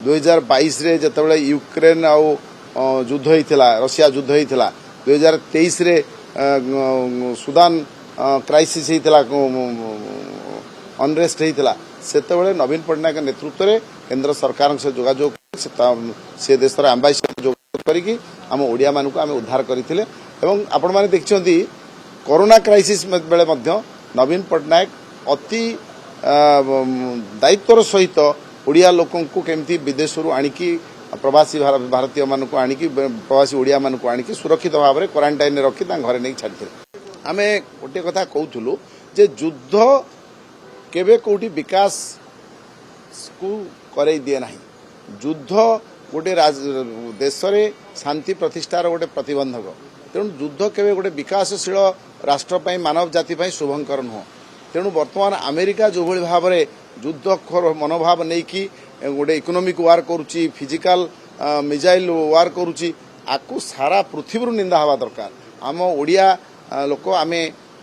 2022 रे जतबेले यूक्रेन आउ युद्ध होइथिला रशिया युद्ध होइथिला 2023 रे सुदान क्राइसिस होइथिला अनरेस्ट होइथिला सेतबेले नवीन पटनायक नेतृत्व रे केंद्र सरकार से जोगाजोग से देशर एम्बेसडर जोगाजोग करिकि हम ओडिया मानकु आम उद्धार करथिले एवं आपण माने देखछन्ती कोरोना क्राइसिस बेले मध्य नवीन पटनायक अति दायित्वर सहित ओडिया लोकों को केमती विदेशरू आनिकी प्रवासी भारतीय मानक आनिकी प्रवासी ओडिया मानक आनिकी सुरक्षित भाव में क्वारंटाइन रखी घरे नहीं छाड़ी आम गोटे कथा कहूलु जे युद्ध केबे कोठी विकास को करे दिए ना युद्ध गोटे देश में शांति प्रतिष्ठार गोटे प्रतिबंधक तेणु युद्ध केबे गोटे विकासशील राष्ट्र मानव जाति शुभंकर नुह तेणु बर्तमान अमेरिका जो भली भाव में युद्ध मनोभाव नहीं कि गोटे इकोनॉमिक वार करुच्ची फिजिकल मिसाइल वार करुच्ची आकु सारा पृथ्वी निंदा हवा दरकार आम ओडिया लोक आम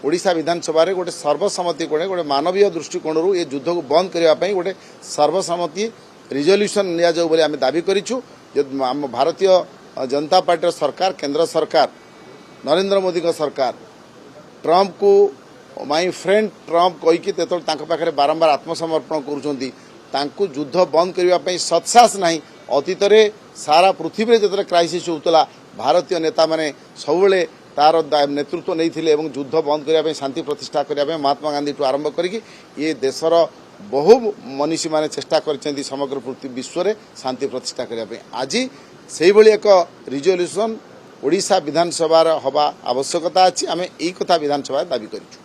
ओडिशा विधानसभा रे गोटे सर्वसम्मति गोटे मानवीय दृष्टिकोण ये युद्ध को बंद करने गोटे सर्वसम्मति रिजोल्यूशन निया जाऊ बोली आम दाबी करिछु आम भारतीय जनता पार्टी सरकार केंद्र सरकार नरेंद्र मोदी का सरकार ट्रंप को माई फ्रेंड ट्रंप कहीकि पाखे बारंबार आत्मसमर्पण करुँच युद्ध बंद करने सत्साहस ना अतीत सारा पृथ्वी में जो क्राइसिस होता भारतीय नेता मैंने सब तार नेतृत्व नहीं युद्ध बंद करने शांति प्रतिष्ठा करने महात्मा गांधी ठू आरंभ करके ये देशर बहु मनीषी मैंने चेष्टा कर समग्र पृथ्वी विश्व में शांति प्रतिष्ठा करने आज से एक रिजोल्यूशन ओडिशा विधानसभा हवा आवश्यकता अच्छी आम यही कथा विधानसभा दाबी करूँ।